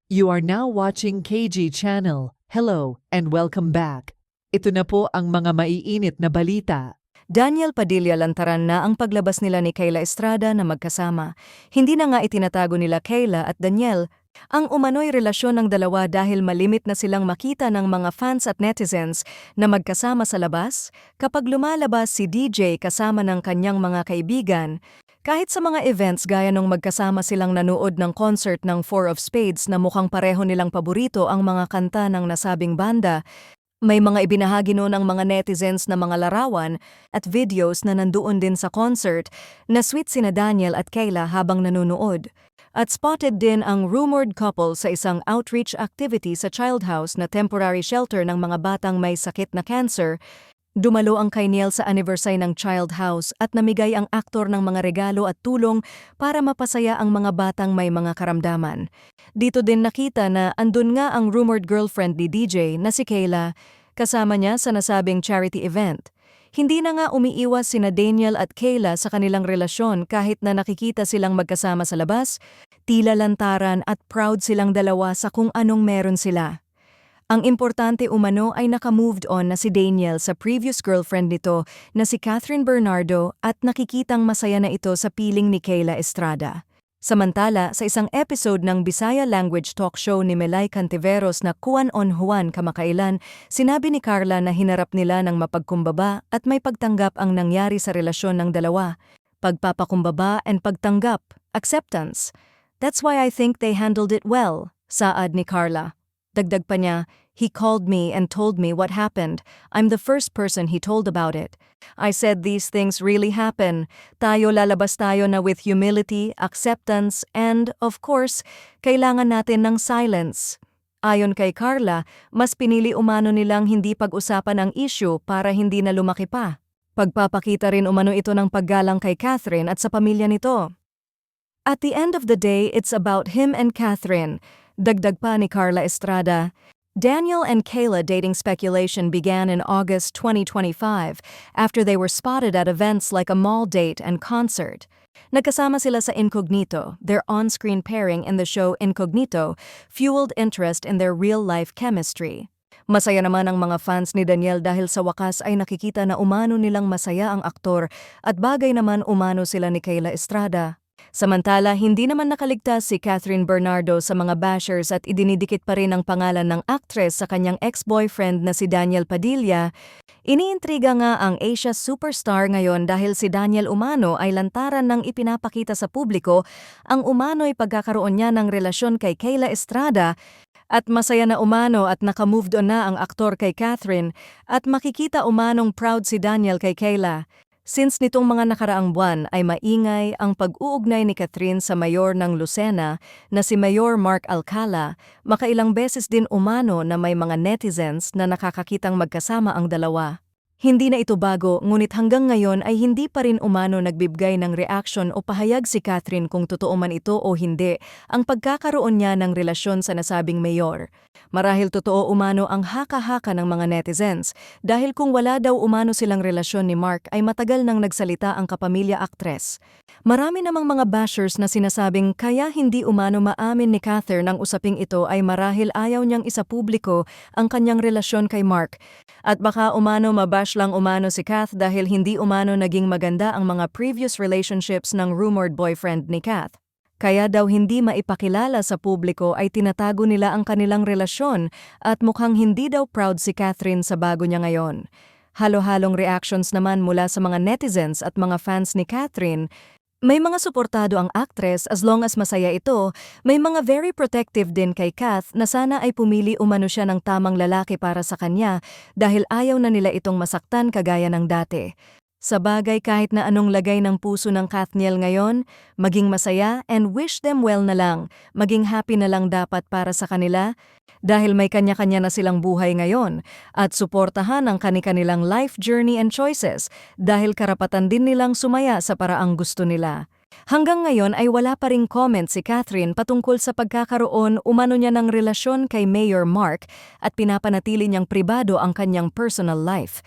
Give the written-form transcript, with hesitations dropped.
You are now watching KG Channel. Hello and welcome back. Ito na po ang mga maiinit na balita. Daniel Padilla lantaran na ang paglabas nila ni Kayla Estrada na magkasama. Hindi na nga itinatago nila Kayla at Daniel ang umano'y relasyon ng dalawa dahil malimit na silang makita ng mga fans at netizens na magkasama sa labas kapag lumalabas si DJ kasama ng kanyang mga kaibigan. Kahit sa mga events gaya nung magkasama silang nanood ng concert ng Four of Spades na mukhang pareho nilang paborito ang mga kanta ng nasabing banda, may mga ibinahagi noon ang mga netizens na mga larawan at videos na nandoon din sa concert na sweet sina Daniel at Kayla habang nanonood. At spotted din ang rumored couple sa isang outreach activity sa Child House na temporary shelter ng mga batang may sakit na cancer. Dumalo ang kay Neil sa anniversary ng Child House at namigay ang aktor ng mga regalo at tulong para mapasaya ang mga batang may mga karamdaman. Dito din nakita na andun nga ang rumored girlfriend ni DJ na si Kayla, kasama niya sa nasabing charity event. Hindi na nga umiiwas sina Daniel at Kayla sa kanilang relasyon kahit na nakikita silang magkasama sa labas, tila lantaran at proud silang dalawa sa kung anong meron sila. Ang importante umano ay naka-moved on na si Daniel sa previous girlfriend nito na si Catherine Bernardo at nakikitang masaya na ito sa piling ni Kayla Estrada. Samantala, sa isang episode ng Bisaya Language Talk Show ni Melay Cantiveros na Kuan on Juan kamakailan, sinabi ni Carla na hinarap nila ng mapagkumbaba at may pagtanggap ang nangyari sa relasyon ng dalawa. Pagpapakumbaba and pagtanggap, acceptance. That's why I think they handled it well, saad ni Carla. Dagdag pa niya, he called me and told me what happened. I'm the first person he told about it. I said these things really happen. Lalabas tayo na with humility, acceptance, and, of course, kailangan natin ng silence. Ayon kay Carla, mas pinili umano nilang hindi pag-usapan ang issue para hindi na lumaki pa. Pagpapakita rin umano ito ng paggalang kay Catherine at sa pamilya nito. At the end of the day, it's about him and Catherine. Dagdag pa ni Carla Estrada, Daniel and Kayla dating speculation began in August 2025 after they were spotted at events like a mall date and concert. Nagkasama sila sa Incognito. Their on-screen pairing in the show Incognito fueled interest in their real-life chemistry. Masaya naman ang mga fans ni Daniel dahil sa wakas ay nakikita na umano nilang masaya ang aktor at bagay naman umano sila ni Kayla Estrada. Samantala, hindi naman nakaligtas si Catherine Bernardo sa mga bashers at idinidikit pa rin ang pangalan ng actress sa kanyang ex-boyfriend na si Daniel Padilla. Iniintriga nga ang Asia superstar ngayon dahil si Daniel umano ay lantaran ng ipinapakita sa publiko ang umano'y pagkakaroon niya ng relasyon kay Kayla Estrada at masaya na umano at naka-moved on na ang aktor kay Catherine at makikita umanong proud si Daniel kay Kayla. Since nitong mga nakaraang buwan ay maingay ang pag-uugnay ni Catherine sa mayor ng Lucena na si Mayor Mark Alcala, makailang beses din umano na may mga netizens na nakakakitang magkasama ang dalawa. Hindi na ito bago, ngunit hanggang ngayon ay hindi pa rin umano nagbibigay ng reaksyon o pahayag si Catherine kung totoo man ito o hindi ang pagkakaroon niya ng relasyon sa nasabing mayor. Marahil totoo umano ang haka-haka ng mga netizens dahil kung wala daw umano silang relasyon ni Mark ay matagal nang nagsalita ang kapamilya aktres. Marami namang mga bashers na sinasabing kaya hindi umano maamin ni Catherine ang usaping ito ay marahil ayaw niyang isapubliko ang kanyang relasyon kay Mark. At baka umano mabash lang umano si Kath dahil hindi umano naging maganda ang mga previous relationships ng rumored boyfriend ni Kath. Kaya daw hindi maipakilala sa publiko ay tinatago nila ang kanilang relasyon at mukhang hindi daw proud si Catherine sa bago niya ngayon. Halo-halong reactions naman mula sa mga netizens at mga fans ni Catherine. May mga suportado ang actress as long as masaya ito, may mga very protective din kay Kath na sana ay pumili umano siya ng tamang lalaki para sa kanya dahil ayaw na nila itong masaktan kagaya ng dati. Sa bagay kahit na anong lagay ng puso ng Kathniel ngayon, maging masaya and wish them well na lang, maging happy na lang dapat para sa kanila dahil may kanya-kanya na silang buhay ngayon at suportahan ang kani-kanilang life journey and choices dahil karapatan din nilang sumaya sa paraang gusto nila. Hanggang ngayon ay wala pa ring comment si Catherine patungkol sa pagkakaroon umano niya ng relasyon kay Mayor Mark at pinapanatili niyang pribado ang kanyang personal life.